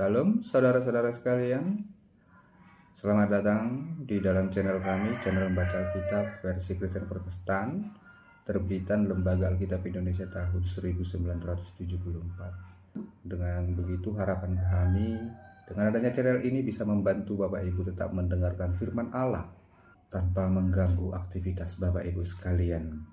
Salam saudara-saudara sekalian, selamat datang di dalam channel kami, channel Membaca Alkitab versi Kristen Protestan, terbitan Lembaga Alkitab Indonesia tahun 1974. Dengan begitu harapan kami, dengan adanya channel ini bisa membantu Bapak Ibu tetap mendengarkan firman Allah tanpa mengganggu aktivitas Bapak Ibu sekalian.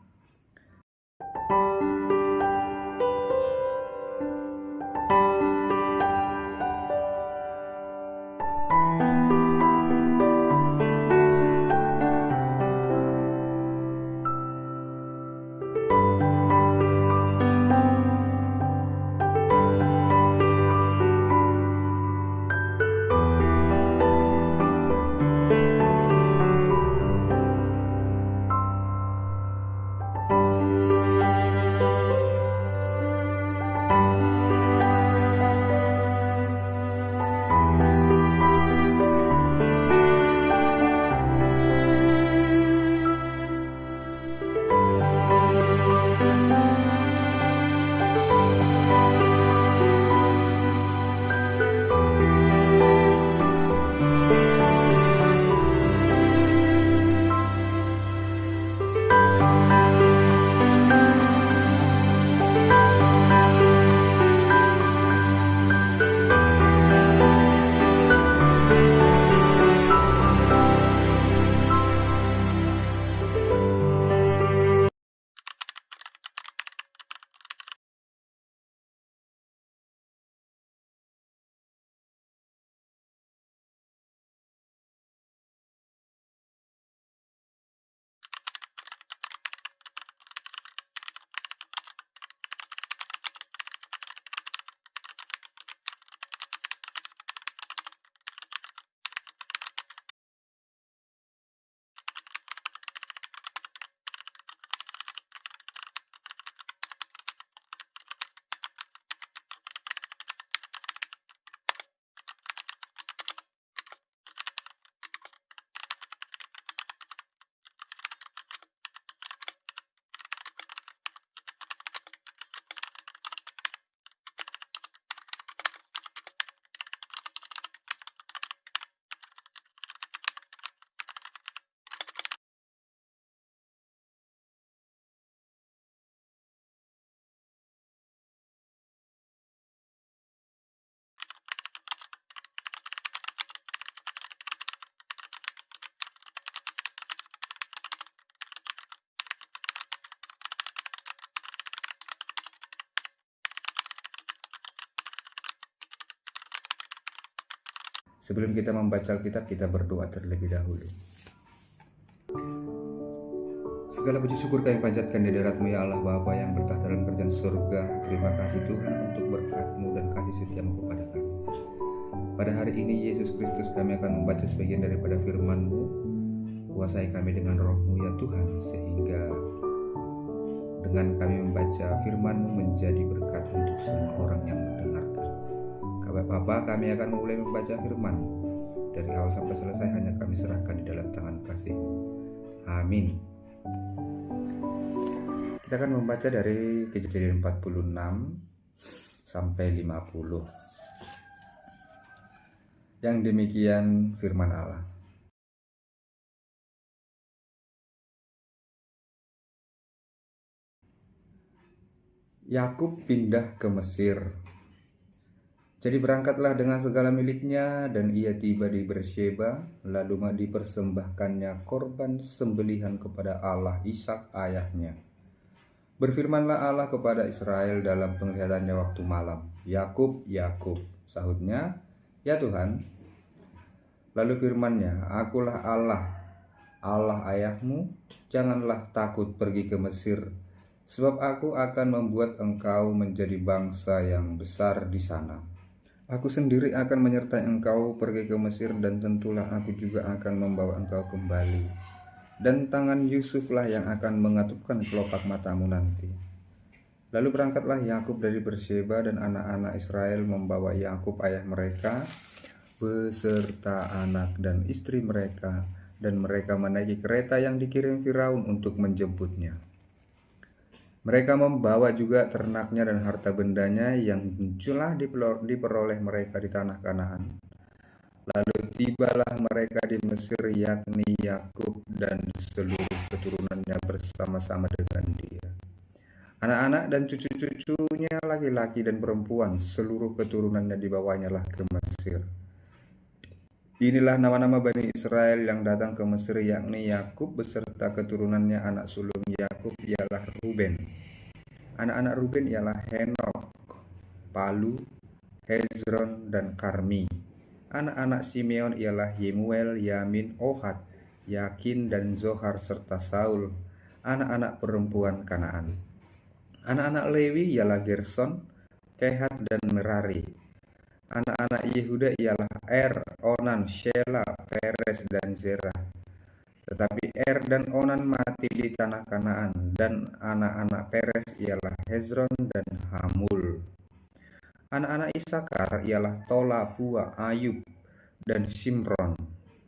Sebelum kita membaca Alkitab, kita berdoa terlebih dahulu. Segala puji syukur kami panjatkan di hadirat-Mu ya Allah Bapa yang bertahta dalam kerajaan surga. Terima kasih Tuhan untuk berkat-Mu dan kasih setia-Mu kepada kami. Pada hari ini Yesus Kristus, kami akan membaca sebagian daripada firman-Mu. Kuasai kami dengan Roh-Mu ya Tuhan, sehingga dengan kami membaca firman-Mu menjadi berkat untuk semua orang yang mendengarkan. Bapa, kami akan mulai membaca firman. Dari awal sampai selesai hanya kami serahkan di dalam tangan kasih. Amin. Kita akan membaca dari Kejadian 46 sampai 50. Yang demikian firman Allah. Yakub pindah ke Mesir. Jadi berangkatlah dengan segala miliknya dan ia tiba di Beersheba, lalu dipersembahkannya korban sembelihan kepada Allah Ishak ayahnya. Berfirmanlah Allah kepada Israel dalam penglihatannya waktu malam, "Yakub, Yakub," sahutnya, "Ya Tuhan." Lalu firman-Nya, "Akulah Allah, Allah ayahmu, janganlah takut pergi ke Mesir, sebab aku akan membuat engkau menjadi bangsa yang besar di sana. Aku sendiri akan menyertai engkau pergi ke Mesir, dan tentulah aku juga akan membawa engkau kembali. Dan tangan Yusuflah yang akan mengatupkan kelopak matamu nanti." Lalu berangkatlah Yakub dari Beersheba, dan anak-anak Israel membawa Yakub ayah mereka beserta anak dan istri mereka, dan mereka menaiki kereta yang dikirim Firaun untuk menjemputnya. Mereka membawa juga ternaknya dan harta bendanya yang telah diperoleh mereka di tanah Kanaan. Lalu tibalah mereka di Mesir, yakni Yakub dan seluruh keturunannya bersama-sama dengan dia. Anak-anak dan cucu-cucunya laki-laki dan perempuan, seluruh keturunannya dibawanya lah ke Mesir. Inilah nama-nama Bani Israel yang datang ke Mesir, yakni Yakub beserta keturunannya. Anak sulung Yakub ialah Ruben. Anak-anak Ruben ialah Henok, Palu, Hezron, dan Karmi. Anak-anak Simeon ialah Yemuel, Yamin, Ohad, Yakin, dan Zohar serta Saul, anak-anak perempuan Kanaan. Anak-anak Lewi ialah Gerson, Kehat, dan Merari. Anak-anak Yehuda ialah Onan, Shela, Peres, dan Zerah. Tetapi dan Onan mati di tanah Kanaan, dan anak-anak Peres ialah Hezron dan Hamul. Anak-anak Isakar ialah Tola, Pua, Ayub, dan Simron.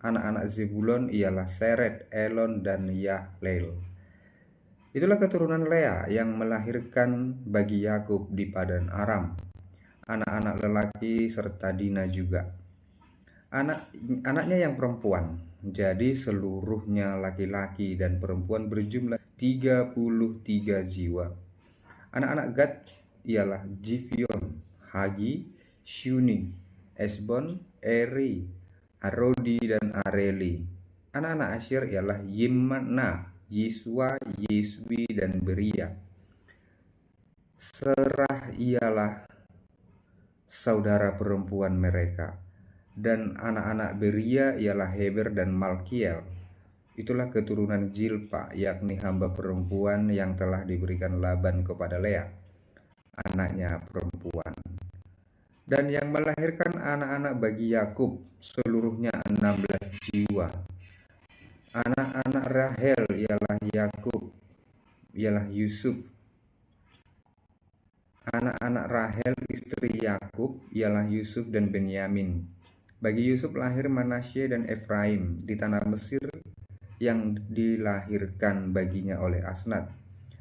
Anak-anak Zebulon ialah Seret, Elon, dan Yahleel. Itulah keturunan Lea yang melahirkan bagi Yakub di Padan Aram, anak-anak lelaki serta Dina juga. Anaknya yang perempuan, jadi seluruhnya laki-laki dan perempuan berjumlah 33 jiwa. Anak-anak Gad ialah Givion, Hagi, Shuni, Esbon, Eri, Arodi, dan Areli. Anak-anak Asyir ialah Yimna, Yiswa, Yeswi, dan Beria. Serah ialah saudara perempuan mereka. Dan anak-anak Beria ialah Heber dan Malkiel. Itulah keturunan Jilpa, yakni hamba perempuan yang telah diberikan Laban kepada Lea, anaknya perempuan. Dan yang melahirkan anak-anak bagi Yakub seluruhnya 16 jiwa. Anak-anak Rahel ialah Yakub, ialah Yusuf. Anak-anak Rahel istri Yakub ialah Yusuf dan Benyamin. Bagi Yusuf lahir Manasye dan Efraim di tanah Mesir yang dilahirkan baginya oleh Asnat.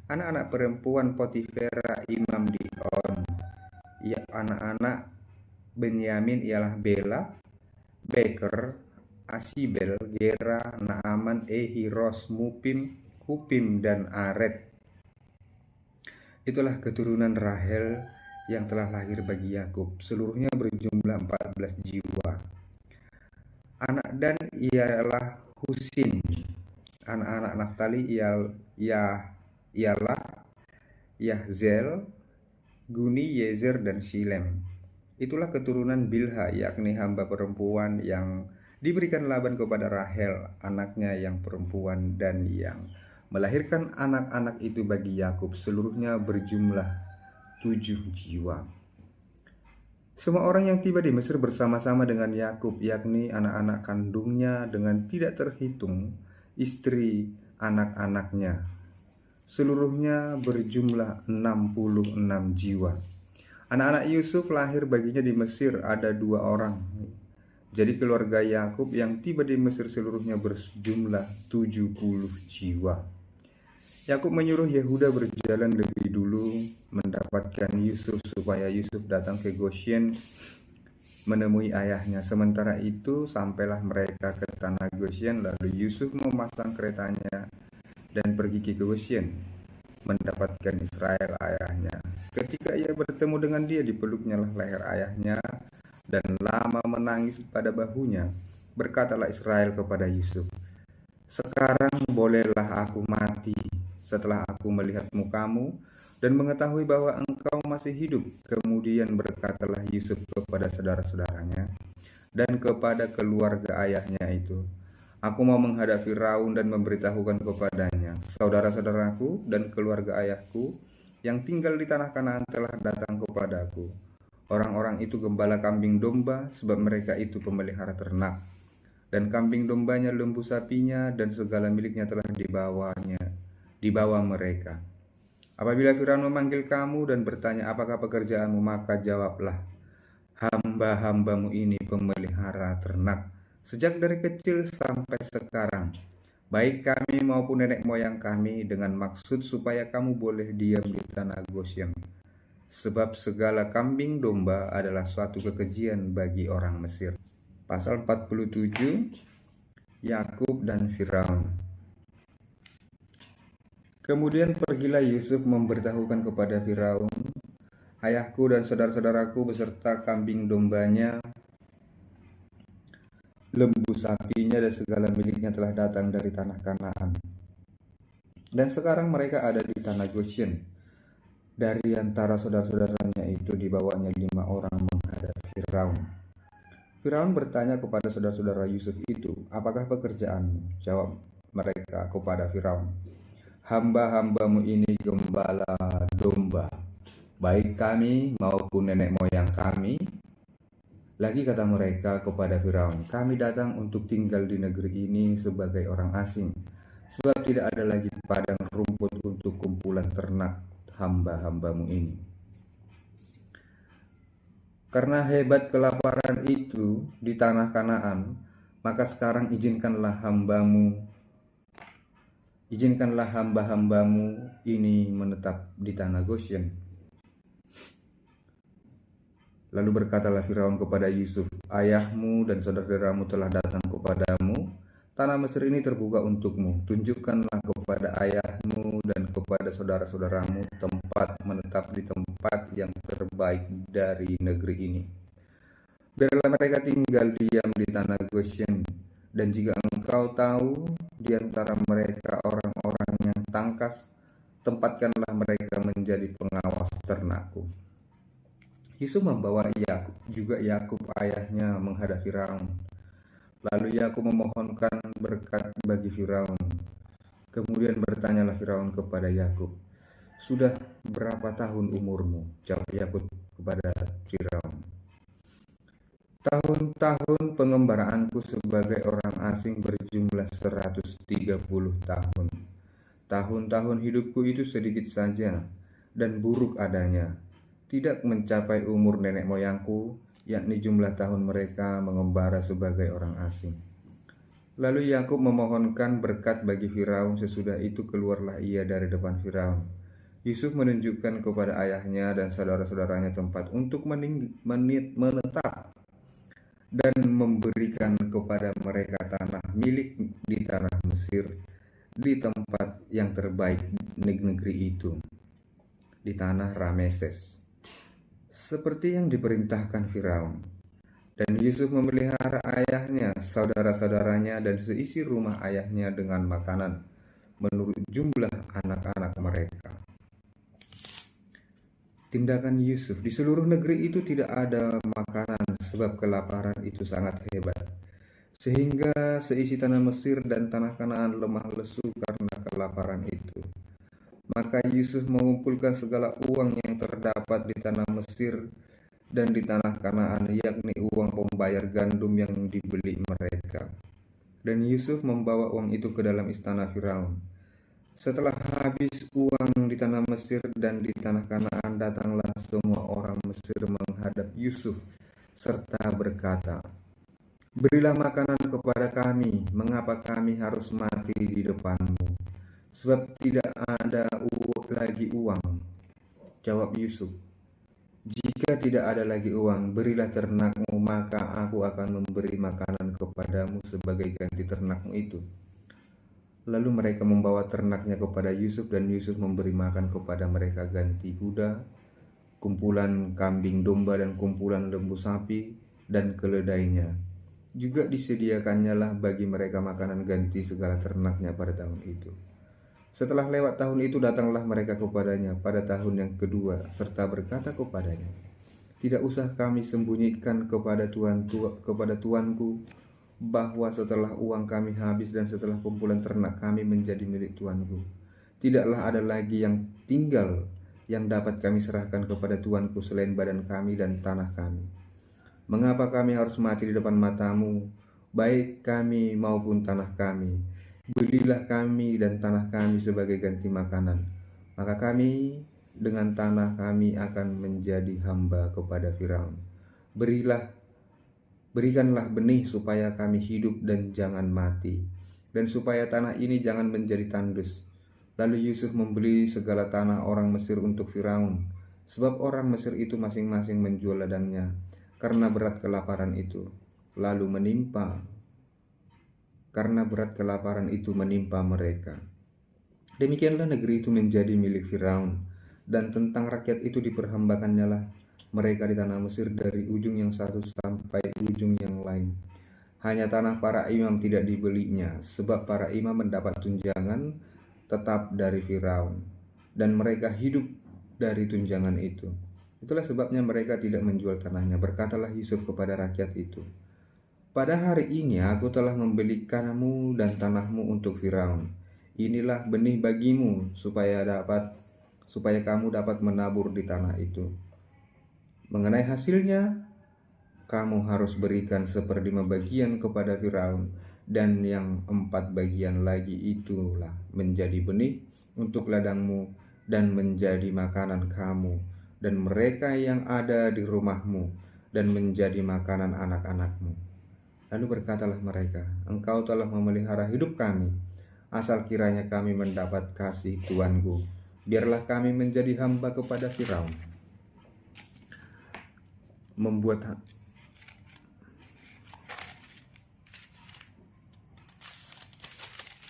Anak-anak perempuan Potifera imam di On. Ya, anak-anak Benyamin ialah Bela, Beker, Asibel, Gera, Naaman, Ehiros, Mupim, Hupim, dan Aret. Itulah keturunan Rahel yang telah lahir bagi Yakub, seluruhnya berjumlah 14 jiwa. Anak Dan ialah Husin. Anak-anak Naftali ialah Yahzel, Guni, Yezer, dan Shilem. Itulah keturunan Bilha, yakni hamba perempuan yang diberikan Laban kepada Rahel, anaknya yang perempuan, dan yang melahirkan anak-anak itu bagi Yakub, seluruhnya berjumlah 7 jiwa. Semua orang yang tiba di Mesir bersama-sama dengan Yakub, yakni anak-anak kandungnya dengan tidak terhitung istri anak-anaknya, seluruhnya berjumlah 66 jiwa. Anak-anak Yusuf lahir baginya di Mesir ada 2 orang. Jadi keluarga Yakub yang tiba di Mesir seluruhnya berjumlah 70 jiwa. Yakub menyuruh Yehuda berjalan lebih dulu mendapatkan Yusuf supaya Yusuf datang ke Goshen menemui ayahnya. Sementara itu sampailah mereka ke tanah Goshen, lalu Yusuf memasang keretanya dan pergi ke Goshen mendapatkan Israel ayahnya. Ketika ia bertemu dengan dia, dipeluknya lah leher ayahnya dan lama menangis pada bahunya. Berkatalah Israel kepada Yusuf, "Sekarang bolehlah aku mati setelah aku melihat mukamu dan mengetahui bahwa engkau masih hidup." Kemudian berkatalah Yusuf kepada saudara-saudaranya dan kepada keluarga ayahnya itu, "Aku mau menghadap Firaun dan memberitahukan kepadanya, saudara-saudaraku dan keluarga ayahku yang tinggal di tanah Kanaan telah datang kepadaku. Orang-orang itu gembala kambing domba, sebab mereka itu pemelihara ternak. Dan kambing dombanya, lembu sapinya, dan segala miliknya telah dibawa mereka. Apabila Firaun memanggil kamu dan bertanya apakah pekerjaanmu, maka jawablah, hamba-hambamu ini pemelihara ternak sejak dari kecil sampai sekarang. baik kami maupun nenek moyang kami, dengan maksud supaya kamu boleh diam di tanah Goshen. Sebab segala kambing domba adalah suatu kekejian bagi orang Mesir. Pasal 47, Yakub dan Firaun. Kemudian pergilah Yusuf memberitahukan kepada Firaun, ayahku dan saudara-saudaraku beserta kambing dombanya, lembu sapinya dan segala miliknya telah datang dari tanah Kanaan. Dan sekarang mereka ada di tanah Goshen. Dari antara saudara-saudaranya itu dibawanya 5 orang menghadap Firaun. Firaun bertanya kepada saudara-saudara Yusuf itu, apakah pekerjaanmu? Jawab mereka kepada Firaun, hamba-hambamu ini gembala domba, baik kami maupun nenek moyang kami. Lagi kata mereka kepada Firaun, kami datang untuk tinggal di negeri ini sebagai orang asing, sebab tidak ada lagi padang rumput untuk kumpulan ternak hamba-hambamu ini. Karena hebat kelaparan itu di tanah Kanaan, maka sekarang izinkanlah hamba-hambamu ini menetap di tanah Goshen. Lalu berkatalah Firaun kepada Yusuf, ayahmu dan saudara-saudaramu telah datang kepadamu, tanah Mesir ini terbuka untukmu, tunjukkanlah kepada ayahmu dan kepada saudara-saudaramu tempat menetap di tempat yang terbaik dari negeri ini. Biarlah mereka tinggal diam di tanah Goshen, dan jika engkau tahu di antara mereka orang-orang yang tangkas, tempatkanlah mereka menjadi pengawas ternakku. Yusuf membawa Yakub ayahnya menghadap Firaun. Lalu Yakub memohonkan berkat bagi Firaun. Kemudian bertanyalah Firaun kepada Yakub, sudah berapa tahun umurmu? Jawab Yakub kepada Firaun, tahun-tahun pengembaraanku sebagai orang asing berjumlah 130 tahun. Tahun-tahun hidupku itu sedikit saja dan buruk adanya, tidak mencapai umur nenek moyangku, yakni jumlah tahun mereka mengembara sebagai orang asing. Lalu Yakub memohonkan berkat bagi Firaun. Sesudah itu keluarlah ia dari depan Firaun. Yusuf menunjukkan kepada ayahnya dan saudara-saudaranya tempat untuk menetap dan memberikan kepada mereka tanah milik di tanah Mesir, di tempat yang terbaik negeri itu, di tanah Rameses, seperti yang diperintahkan Firaun. Dan Yusuf memelihara ayahnya, saudara-saudaranya, dan seisi rumah ayahnya dengan makanan menurut jumlah anak-anak mereka. Tindakan Yusuf di seluruh negeri itu tidak ada makanan, sebab kelaparan itu sangat hebat, sehingga seisi tanah Mesir dan tanah Kanaan lemah lesu karena kelaparan itu. Maka Yusuf mengumpulkan segala uang yang terdapat di tanah Mesir dan di tanah Kanaan, yakni uang pembayar gandum yang dibeli mereka. Dan Yusuf membawa uang itu ke dalam istana Firaun. Setelah habis uang di tanah Mesir dan di tanah Kanaan, datanglah semua orang Mesir menghadap Yusuf serta berkata, berilah makanan kepada kami, mengapa kami harus mati di depanmu? Sebab tidak ada lagi uang. Jawab Yusuf, jika tidak ada lagi uang, berilah ternakmu, maka aku akan memberi makanan kepadamu sebagai ganti ternakmu itu. Lalu mereka membawa ternaknya kepada Yusuf, dan Yusuf memberi makan kepada mereka ganti kuda, kumpulan kambing domba dan kumpulan lembu sapi dan keledainya. Juga disediakannya lah bagi mereka makanan ganti segala ternaknya pada tahun itu. Setelah lewat tahun itu, datanglah mereka kepadanya pada tahun yang kedua, serta berkata kepadanya, tidak usah kami sembunyikan kepada tuanku bahwa setelah uang kami habis dan setelah kumpulan ternak kami menjadi milik tuanku, tidaklah ada lagi yang tinggal yang dapat kami serahkan kepada tuanku selain badan kami dan tanah kami. Mengapa kami harus mati di depan matamu, baik kami maupun tanah kami? Belilah kami dan tanah kami sebagai ganti makanan, maka kami dengan tanah kami akan menjadi hamba kepada Firaun. Berikanlah benih supaya kami hidup dan jangan mati. dan supaya tanah ini jangan menjadi tandus. Lalu Yusuf membeli segala tanah orang Mesir untuk Firaun, sebab orang Mesir itu masing-masing menjual ladangnya karena berat kelaparan itu. Lalu karena berat kelaparan itu menimpa mereka. Demikianlah negeri itu menjadi milik Firaun, dan tentang rakyat itu diperhambakannya lah mereka di tanah Mesir dari ujung yang satu sampai ujung yang lain. Hanya tanah para imam tidak dibelinya, sebab para imam mendapat tunjangan tetap dari Firaun, dan mereka hidup dari tunjangan itu. Itulah sebabnya mereka tidak menjual tanahnya. Berkatalah Yusuf kepada rakyat itu, pada hari ini aku telah membeli kamu dan tanahmu untuk Firaun. Inilah benih bagimu supaya kamu dapat menabur di tanah itu. Mengenai hasilnya, kamu harus berikan 1/5 bagian kepada Firaun, dan yang 4 bagian lagi itulah menjadi benih untuk ladangmu dan menjadi makanan kamu dan mereka yang ada di rumahmu dan menjadi makanan anak-anakmu. Lalu berkatalah mereka, engkau telah memelihara hidup kami, asal kiranya kami mendapat kasih tuanku. Biarlah kami menjadi hamba kepada Firaun.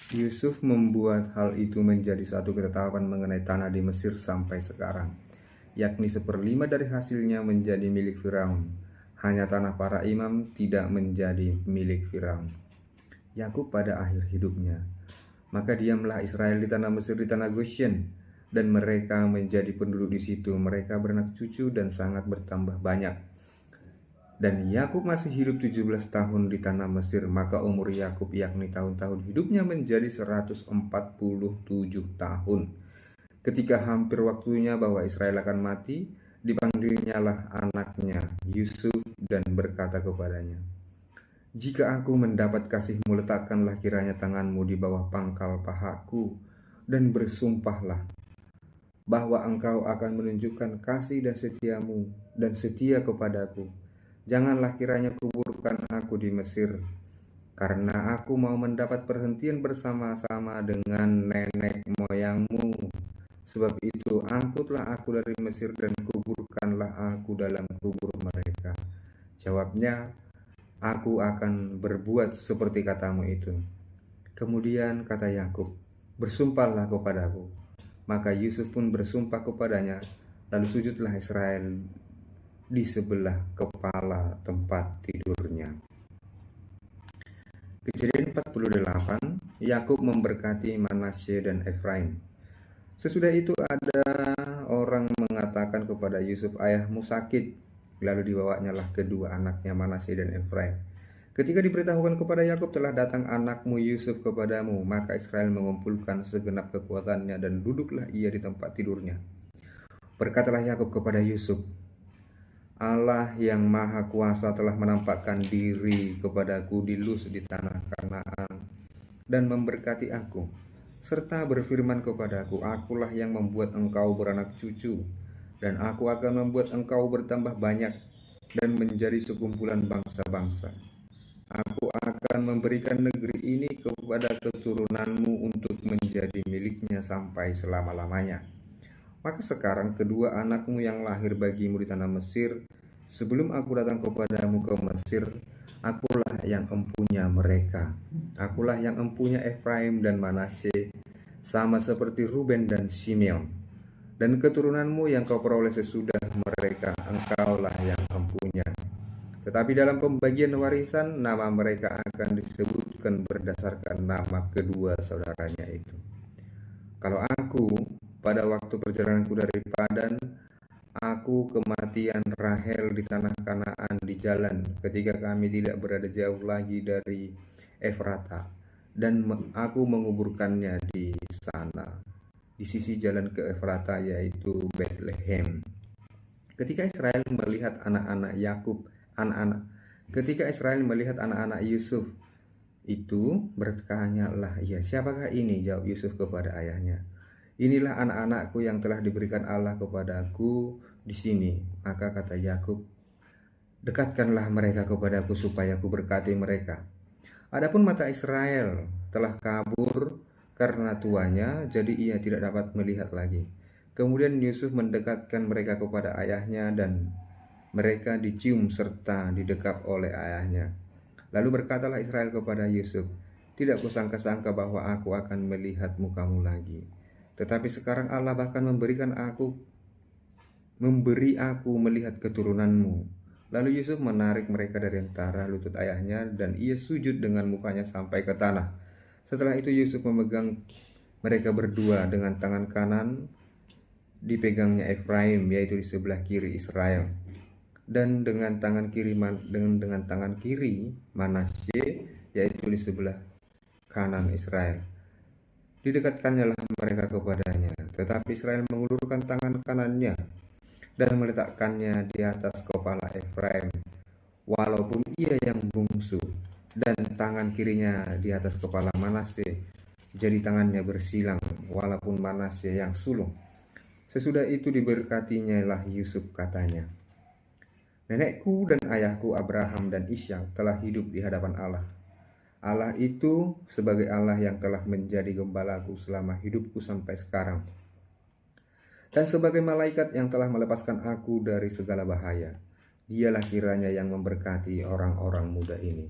Yusuf membuat hal itu menjadi satu ketetapan mengenai tanah di Mesir sampai sekarang, yakni 1/5 dari hasilnya menjadi milik Firaun. Hanya tanah para imam tidak menjadi milik Firaun. Yakub pada akhir hidupnya. Maka diamlah Israel di tanah Mesir di tanah Goshen, dan mereka menjadi penduduk di situ. Mereka beranak cucu dan sangat bertambah banyak. Dan Yakub masih hidup 17 tahun di tanah Mesir. Maka umur Yakub yakni tahun-tahun hidupnya menjadi 147 tahun. Ketika hampir waktunya bahwa Israel akan mati, dipanggilnya lah anaknya Yusuf dan berkata kepadanya, jika aku mendapat kasihmu, letakkanlah kiranya tanganmu di bawah pangkal pahaku dan bersumpahlah bahwa engkau akan menunjukkan kasih dan setiamu dan setia kepadaku. Janganlah kiranya kuburkan aku di Mesir, karena aku mau mendapat perhentian bersama-sama dengan nenek moyangmu. Sebab itu angkutlah aku dari Mesir dan kuburkanlah aku dalam kubur mereka. Jawabnya, aku akan berbuat seperti katamu itu. Kemudian kata Yakub, bersumpahlah kepadaku. Maka Yusuf pun bersumpah kepadanya, lalu sujudlah Israel di sebelah kepala tempat tidurnya. Kejadian 48, Yakub memberkati Manasye dan Efraim. Sesudah itu ada orang mengatakan kepada Yusuf, ayahmu sakit. Lalu dibawanya lah kedua anaknya Manasye dan Efraim. Ketika diberitahukan kepada Yakub, telah datang anakmu Yusuf kepadamu, maka Israel mengumpulkan segenap kekuatannya dan duduklah ia di tempat tidurnya. Berkatalah Yakub kepada Yusuf, Allah yang Maha Kuasa telah menampakkan diri kepadaku di Luz di tanah Kanaan dan memberkati aku, serta berfirman kepadaku, akulah yang membuat engkau beranak cucu, dan aku akan membuat engkau bertambah banyak dan menjadi sekumpulan bangsa-bangsa. Aku akan memberikan negeri ini kepada keturunanmu untuk menjadi miliknya sampai selama-lamanya. Maka sekarang kedua anakmu yang lahir bagimu di tanah Mesir, sebelum aku datang kepadamu ke Mesir, akulah yang empunya mereka. Akulah yang empunya Efraim dan Manasye, sama seperti Ruben dan Simeon. Dan keturunanmu yang kau peroleh sesudah mereka, engkaulah yang empunya. Tetapi dalam pembagian warisan, nama mereka akan disebutkan berdasarkan nama kedua saudaranya itu. Kalau aku pada waktu perjalananku dari Padan, aku kematian Rahel di tanah Kanaan di jalan, ketika kami tidak berada jauh lagi dari Efrata, dan aku menguburkannya di sana, di sisi jalan ke Efrata, yaitu Bethlehem. Ketika Israel melihat anak-anak Yusuf itu, bertanyalah ia, siapakah ini? Jawab Yusuf kepada ayahnya, inilah anak-anakku yang telah diberikan Allah kepadaku di sini. Maka kata Yakub, dekatkanlah mereka kepadaku supaya aku berkati mereka. Adapun mata Israel telah kabur karena tuanya, jadi ia tidak dapat melihat lagi. Kemudian Yusuf mendekatkan mereka kepada ayahnya dan mereka dicium serta didekap oleh ayahnya. Lalu berkatalah Israel kepada Yusuf, "Tidak kusangka-sangka bahwa aku akan melihat mukamu lagi. Tetapi sekarang Allah bahkan memberi aku melihat keturunanmu." Lalu Yusuf menarik mereka dari antara lutut ayahnya dan ia sujud dengan mukanya sampai ke tanah. Setelah itu Yusuf memegang mereka berdua, dengan tangan kanan dipegangnya Efraim, yaitu di sebelah kiri Israel, dan dengan tangan kiri Manasye, yaitu di sebelah kanan Israel. Didekatkannya mereka kepadanya, tetapi Israel mengulurkan tangan kanannya dan meletakkannya di atas kepala Efraim, walaupun ia yang bungsu, dan tangan kirinya di atas kepala Manasye, jadi tangannya bersilang, walaupun Manasye yang sulung. Sesudah itu diberkatinya lah Yusuf, katanya, "Nenekku dan ayahku Abraham dan Ishak telah hidup di hadapan Allah. Allah itu sebagai Allah yang telah menjadi gembalaku selama hidupku sampai sekarang, dan sebagai malaikat yang telah melepaskan aku dari segala bahaya. Dialah kiranya yang memberkati orang-orang muda ini,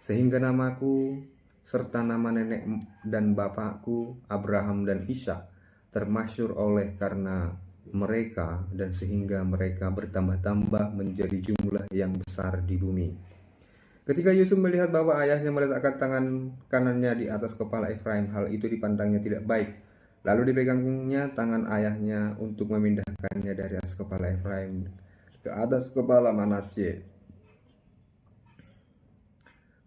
sehingga namaku serta nama nenek dan bapakku Abraham dan Ishak termasyhur oleh karena mereka, dan sehingga mereka bertambah-tambah menjadi jumlah yang besar di bumi." Ketika Yusuf melihat bahwa ayahnya meletakkan tangan kanannya di atas kepala Efraim, hal itu dipandangnya tidak baik. Lalu dipegangnya tangan ayahnya untuk memindahkannya dari atas kepala Efraim ke atas kepala Manasye.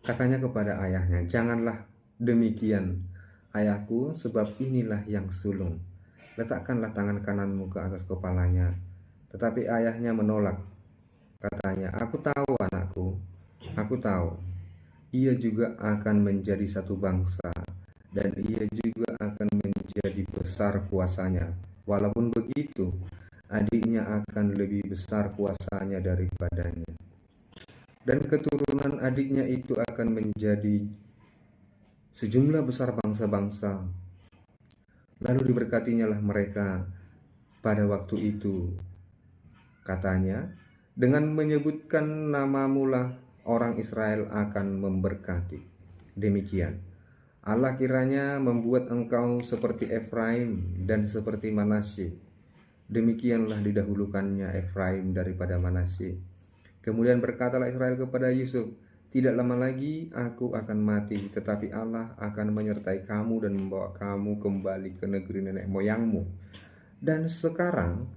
Katanya kepada ayahnya, "Janganlah demikian, ayahku, sebab inilah yang sulung. Letakkanlah tangan kananmu ke atas kepalanya." Tetapi ayahnya menolak. Katanya, "Aku tahu anakku, aku tahu. Ia juga akan menjadi satu bangsa, dan ia juga akan menjadi besar kuasanya. Walaupun begitu, adiknya akan lebih besar kuasanya daripadanya. Dan keturunan adiknya itu akan menjadi sejumlah besar bangsa-bangsa." Lalu diberkatinya lah mereka pada waktu itu. Katanya, "Dengan menyebutkan namamu lah orang Israel akan memberkati." Demikian Allah kiranya membuat engkau seperti Efraim dan seperti Manasye. Demikianlah didahulukannya Efraim daripada Manasye. Kemudian berkatalah Israel kepada Yusuf, "Tidak lama lagi aku akan mati, tetapi Allah akan menyertai kamu dan membawa kamu kembali ke negeri nenek moyangmu. Dan sekarang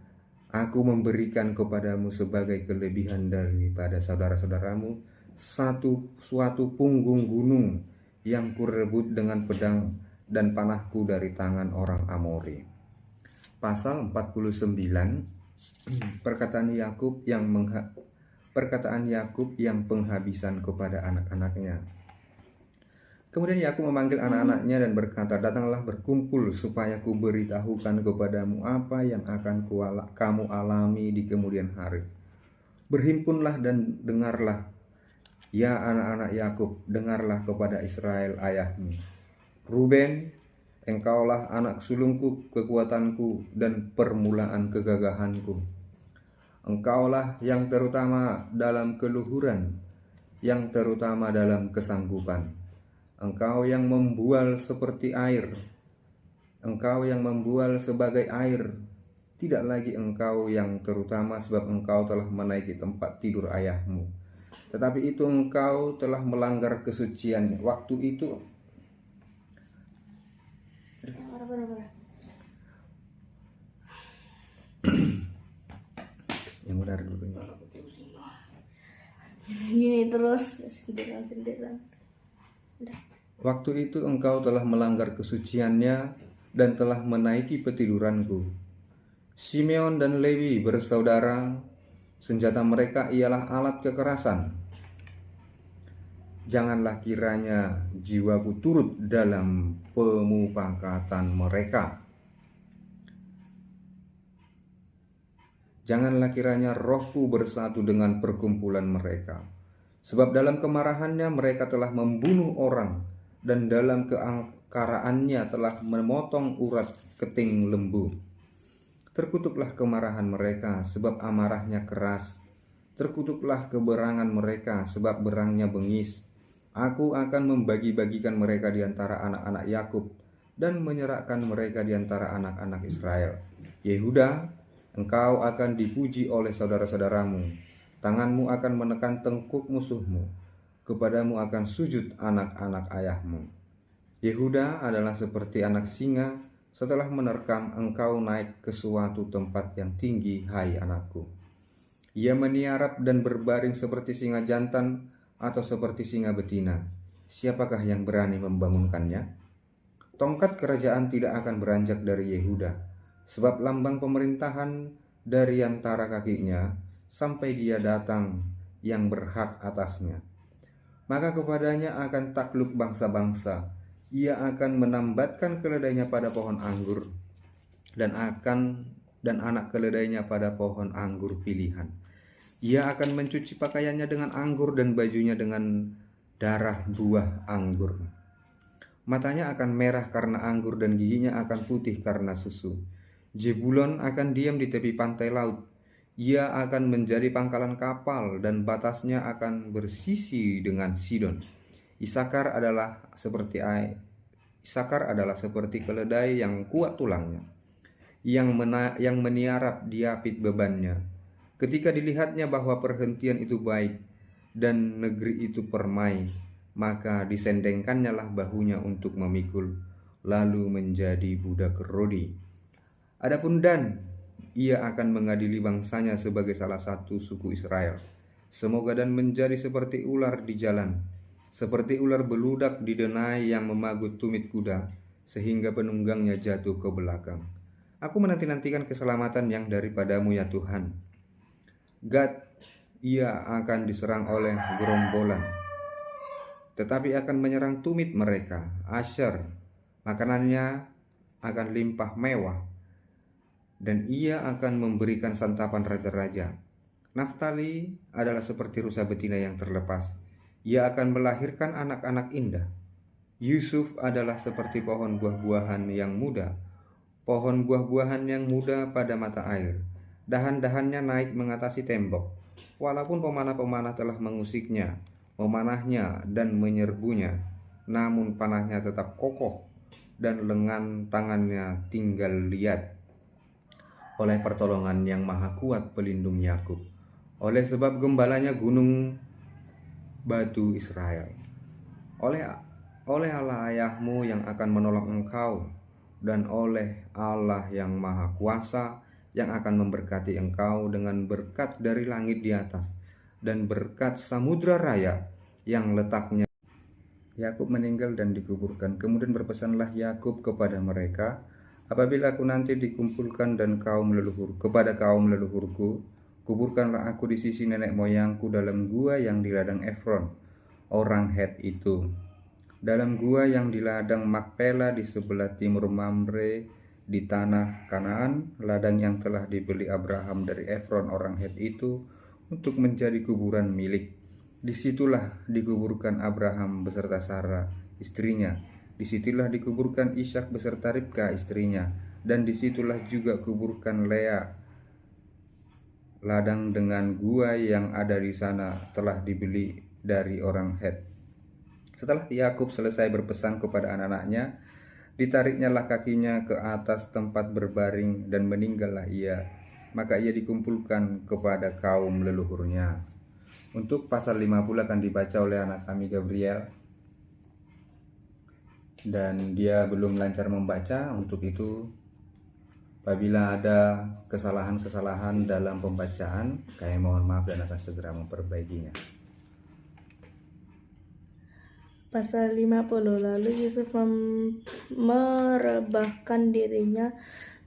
aku memberikan kepadamu sebagai kelebihan daripada saudara-saudaramu suatu punggung gunung yang kurebut dengan pedang dan panahku dari tangan orang Amori." Pasal 49, perkataan Yakub yang penghabisan kepada anak-anaknya. Kemudian Yakub memanggil anak-anaknya dan berkata, "Datanglah berkumpul supaya kuberitahukan kepadamu apa yang akan kamu alami di kemudian hari. Berhimpunlah dan dengarlah, ya anak-anak Yakub, dengarlah kepada Israel ayahmu. Ruben, engkaulah anak sulungku, kekuatanku, dan permulaan kegagahanku. Engkaulah yang terutama dalam keluhuran, yang terutama dalam kesanggupan. Engkau yang membual seperti air, engkau yang membual sebagai air. Tidak lagi engkau yang terutama, sebab engkau telah menaiki tempat tidur ayahmu. Tetapi itu engkau telah melanggar kesuciannya." Waktu itu yang benar dulu. Gini terus. "Waktu itu engkau telah melanggar kesuciannya dan telah menaiki petiduranku. Simeon dan Lewi bersaudara, senjata mereka ialah alat kekerasan. Janganlah kiranya jiwaku turut dalam pemufakatan mereka. Janganlah kiranya rohku bersatu dengan perkumpulan mereka. Sebab dalam kemarahannya mereka telah membunuh orang, dan dalam keangkaraannya telah memotong urat keting lembu. Terkutuklah kemarahan mereka, sebab amarahnya keras. Terkutuklah keberangan mereka, sebab berangnya bengis. Aku akan membagi-bagikan mereka di antara anak-anak Yakub, dan menyerahkan mereka di antara anak-anak Israel. Yehuda, engkau akan dipuji oleh saudara-saudaramu. Tanganmu akan menekan tengkuk musuhmu. Kepadamu akan sujud anak-anak ayahmu. Yehuda adalah seperti anak singa. Setelah menerkam, engkau naik ke suatu tempat yang tinggi, hai anakku. Ia meniarap dan berbaring seperti singa jantan atau seperti singa betina. Siapakah yang berani membangunkannya? Tongkat kerajaan tidak akan beranjak dari Yehuda, sebab lambang pemerintahan dari antara kakinya sampai dia datang yang berhak atasnya. Maka kepadanya akan takluk bangsa-bangsa. Ia akan menambatkan keledainya pada pohon anggur, dan anak keledainya pada pohon anggur pilihan. Ia akan mencuci pakaiannya dengan anggur dan bajunya dengan darah buah anggur. Matanya akan merah karena anggur dan giginya akan putih karena susu. Jebulon akan diam di tepi pantai laut. Ia akan menjadi pangkalan kapal dan batasnya akan bersisi dengan Sidon. Isakar adalah seperti keledai yang kuat tulangnya, yang meniarap diapit bebannya. Ketika dilihatnya bahwa perhentian itu baik dan negeri itu permai, maka disendengkannya lah bahunya untuk memikul, lalu menjadi budak Rodi. Adapun Dan, ia akan mengadili bangsanya sebagai salah satu suku Israel. Semoga Dan menjadi seperti ular di jalan, seperti ular beludak di denai yang memagut tumit kuda, sehingga penunggangnya jatuh ke belakang. Aku menanti-nantikan keselamatan yang daripadamu ya Tuhan. Gad, ia akan diserang oleh gerombolan, tetapi akan menyerang tumit mereka. Asher, makanannya akan limpah mewah, dan ia akan memberikan santapan raja-raja. Naftali adalah seperti rusa betina yang terlepas. Ia akan melahirkan anak-anak indah. Yusuf adalah seperti pohon buah-buahan yang muda, pohon buah-buahan yang muda pada mata air. Dahan-dahannya naik mengatasi tembok. Walaupun pemanah-pemanah telah mengusiknya, memanahnya dan menyerbunya, namun panahnya tetap kokoh dan lengan tangannya tinggal liat. Oleh pertolongan yang maha kuat pelindung Yakub, oleh sebab gembalanya gunung batu Israel, oleh Allah ayahmu yang akan menolong engkau, dan oleh Allah yang maha kuasa yang akan memberkati engkau dengan berkat dari langit di atas dan berkat samudra raya yang letaknya. Yakub meninggal dan dikuburkan. Kemudian berpesanlah Yakub kepada mereka, apabila aku nanti dikumpulkan dan kepada kaum leluhurku, kuburkanlah aku di sisi nenek moyangku dalam gua yang di ladang Efron, orang Het itu, dalam gua yang di ladang Makpela di sebelah timur Mamre di tanah Kanaan, ladang yang telah dibeli Abraham dari Efron orang Het itu untuk menjadi kuburan milik. Disitulah dikuburkan Abraham beserta Sarah istrinya. Disitulah dikuburkan Ishak beserta Ribka istrinya, dan disitulah juga kuburkan Lea. Ladang dengan gua yang ada di sana telah dibeli dari orang Het. Setelah Yakub selesai berpesan kepada anak-anaknya, ditariknyalah kakinya ke atas tempat berbaring dan meninggallah ia. Maka ia dikumpulkan kepada kaum leluhurnya. Untuk pasal 50 akan dibaca oleh anak kami Gabriel, dan dia belum lancar membaca. Untuk itu, apabila ada kesalahan-kesalahan dalam pembacaan, kami mohon maaf dan akan segera memperbaikinya. Pasal 50. Lalu Yusuf merebahkan dirinya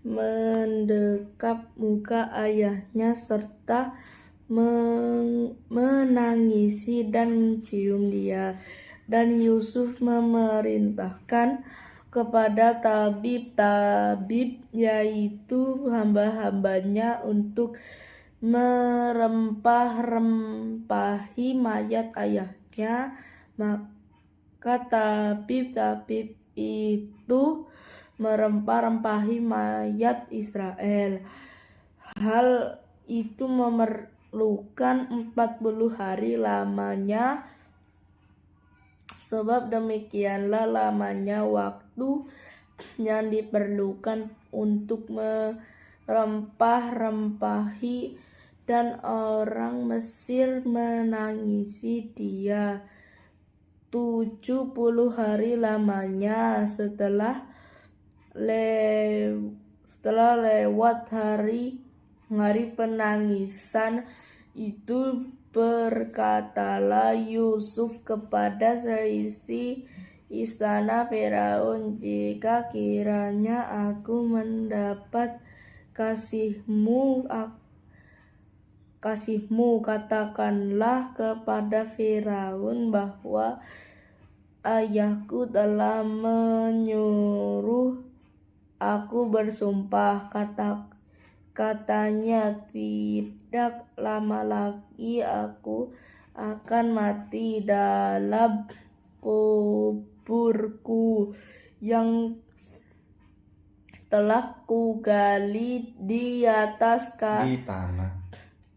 mendekap muka ayahnya serta menangisi dan mencium dia. Dan Yusuf memerintahkan kepada tabib-tabib, yaitu hamba-hambanya, untuk merempah-rempahi mayat ayahnya. Maka tabib-tabib itu merempah-rempahi mayat Israel. Hal itu memerlukan 40 hari lamanya, sebab demikianlah lamanya waktu yang diperlukan untuk merempah-rempahi, dan orang Mesir menangisi dia 70 hari lamanya. Setelah lewat hari penangisan itu, berkatalah Yusuf kepada seisi istana Firaun, "Jika kiranya aku mendapat kasihmu, katakanlah kepada Firaun bahwa ayahku telah menyuruh aku bersumpah. Katanya, tidak lama lagi aku akan mati dalam kuburku yang telah kugali di atas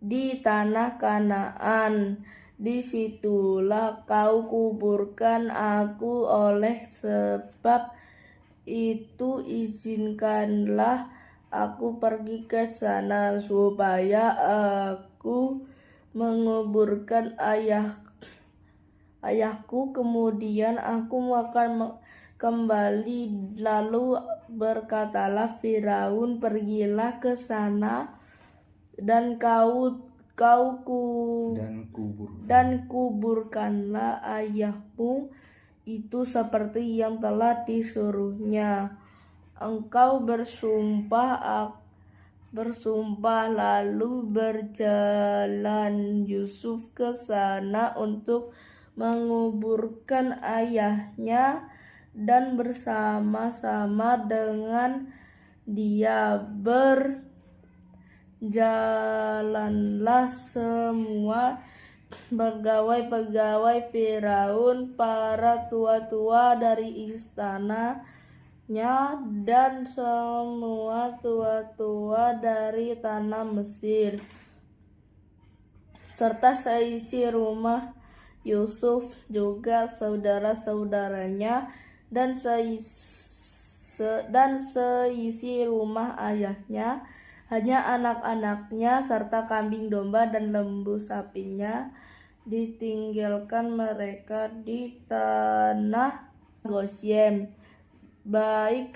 di tanah Kanaan. Disitulah kau kuburkan aku. Oleh sebab itu izinkanlah aku pergi ke sana supaya aku menguburkan ayahku, kemudian aku akan kembali." Lalu berkatalah Firaun, "Pergilah ke sana dan kuburkanlah ayahmu itu seperti yang telah disuruhnya. Engkau bersumpah." Lalu berjalan Yusuf ke sana untuk menguburkan ayahnya, dan bersama-sama dengan dia berjalanlah semua pegawai-pegawai Firaun, para tua-tua dari istananya, dan semua tua-tua dari tanah Mesir, serta seisi rumah Yusuf, juga saudara-saudaranya, dan seisi rumah ayahnya. Hanya anak-anaknya serta kambing domba dan lembu sapinya ditinggalkan mereka di tanah Gosyen. Baik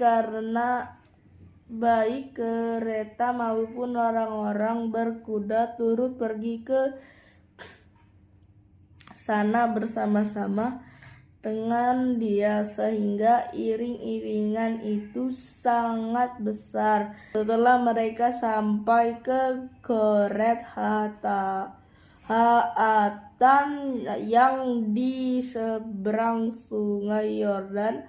kereta maupun orang-orang berkuda turut pergi ke sana bersama-sama dengan dia, sehingga iring-iringan itu sangat besar. Setelah mereka sampai ke Koret Haatan yang di seberang sungai Yordan,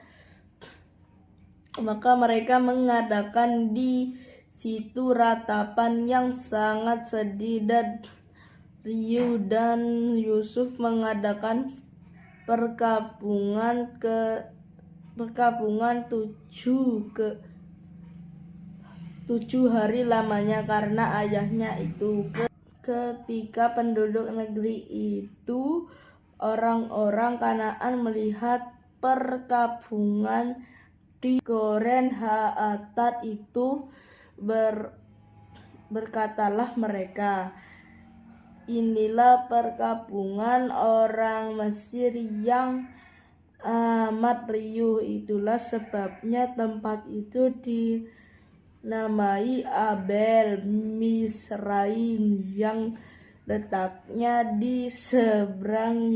maka mereka mengadakan di situ ratapan yang sangat sedih dan riuh, dan Yusuf mengadakan perkabungan 7 hari lamanya karena ayahnya itu. Ketika penduduk negeri itu, orang-orang Kanaan, melihat perkabungan di Koren Haatat itu, berkatalah mereka, "Inilah perkabungan orang Mesir yang amat riuh." Itulah sebabnya tempat itu dinamai Abel Misraim, yang letaknya di seberang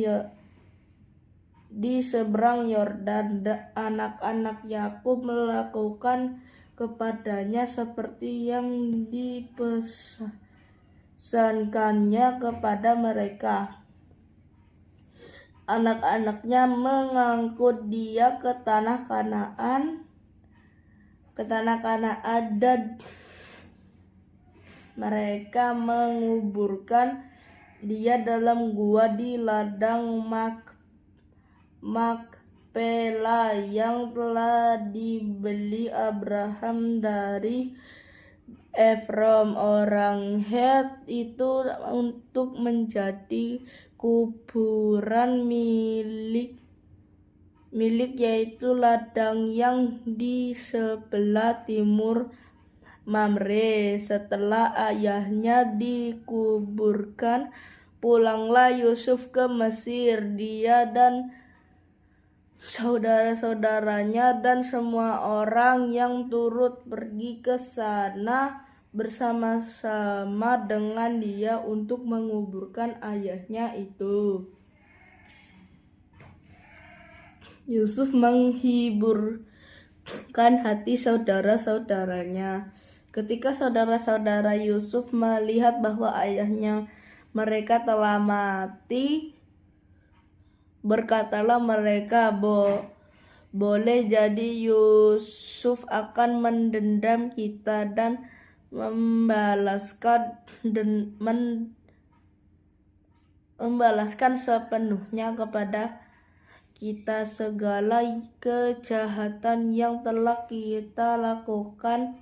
Yordan. Anak-anak Yakub melakukan kepadanya seperti yang dipesankannya kepada mereka. Anak-anaknya mengangkut dia ke tanah Kanaan, dan mereka menguburkan dia dalam gua di ladang Makpela yang telah dibeli Abraham dari Efrom orang Het itu untuk menjadi kuburan milik yaitu ladang yang di sebelah timur Mamre. Setelah ayahnya dikuburkan, pulanglah Yusuf ke Mesir, dia dan saudara-saudaranya dan semua orang yang turut pergi ke sana bersama-sama dengan dia untuk menguburkan ayahnya itu. Yusuf menghiburkan hati saudara-saudaranya. Ketika saudara-saudara Yusuf melihat bahwa ayahnya mereka telah mati, berkatalah mereka, boleh jadi Yusuf akan mendendam kita dan membalaskan sepenuhnya kepada kita segala kejahatan yang telah kita lakukan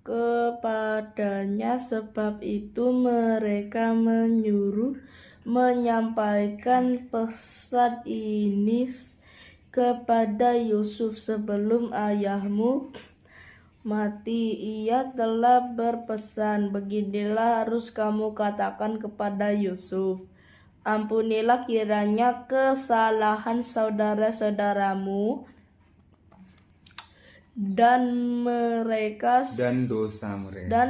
kepadanya. Sebab itu mereka menyuruh menyampaikan pesan ini kepada Yusuf, sebelum ayahmu mati, ia telah berpesan, beginilah harus kamu katakan kepada Yusuf, ampunilah kiranya kesalahan saudara-saudaramu dan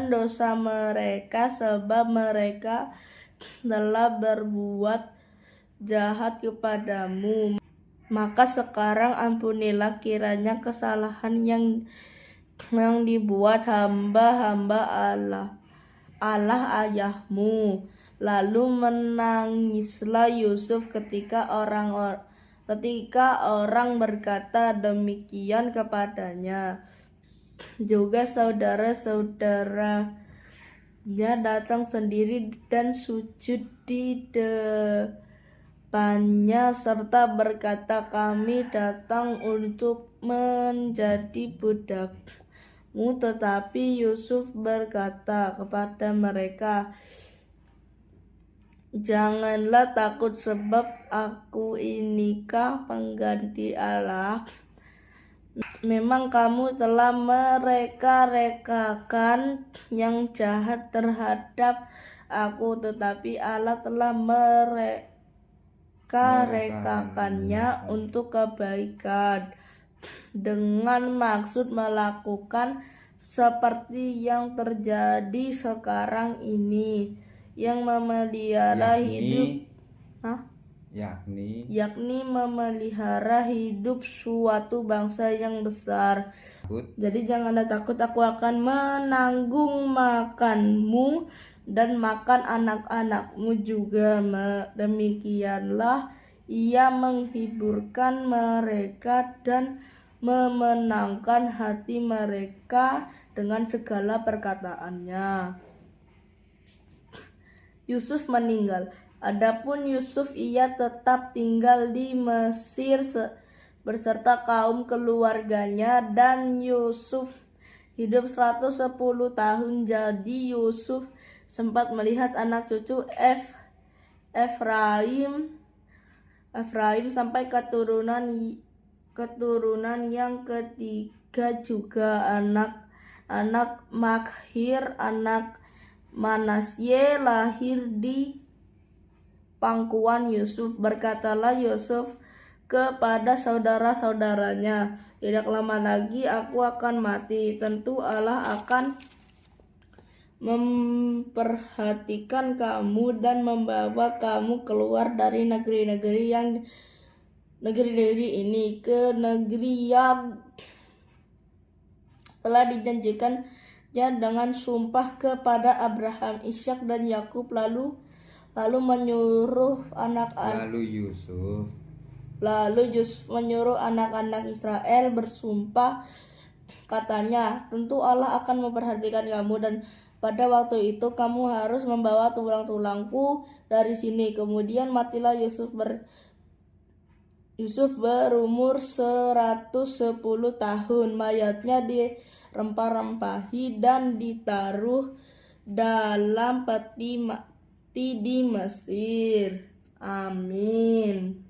dosa mereka, sebab mereka telah berbuat jahat kepadamu. Maka sekarang ampunilah kiranya kesalahan yang dibuat hamba-hamba Allah ayahmu. Lalu menangislah Yusuf ketika orang berkata demikian kepadanya. Juga saudara-saudaranya datang sendiri dan sujud di depannya serta berkata, kami datang untuk menjadi budakmu. Tetapi Yusuf berkata kepada mereka, janganlah takut, sebab aku inikah pengganti Allah. Memang kamu telah mereka-rekakan yang jahat terhadap aku, tetapi Allah telah mereka-rekakannya untuk kebaikan, dengan maksud melakukan seperti yang terjadi sekarang ini, yang memelihara yakni memelihara hidup suatu bangsa yang besar. Jadi janganlah takut, aku akan menanggung makanmu dan makan anak-anakmu juga. Demikianlah ia menghiburkan mereka dan memenangkan hati mereka dengan segala perkataannya. Yusuf meninggal. Adapun Yusuf, ia tetap tinggal di Mesir beserta kaum keluarganya, dan Yusuf hidup 110 tahun. Jadi Yusuf sempat melihat anak cucu Efraim sampai keturunan yang ketiga juga. Anak Makhir, anak Manasye lahir di pangkuan Yusuf. Berkatalah Yusuf kepada saudara-saudaranya, tidak lama lagi aku akan mati. Tentu Allah akan memperhatikan kamu dan membawa kamu keluar dari negeri-negeri ini ke negeri yang telah dijanjikannya dengan sumpah kepada Abraham, Ishak dan Yakub. Lalu menyuruh Yusuf menyuruh anak-anak Israel bersumpah, katanya, tentu Allah akan memperhatikan kamu dan Pada waktu itu kamu harus membawa tulang-tulangku dari sini." Kemudian matilah Yusuf berumur 110 tahun. Mayatnya dirempah-rempahi dan ditaruh dalam peti mati di Mesir. Amin.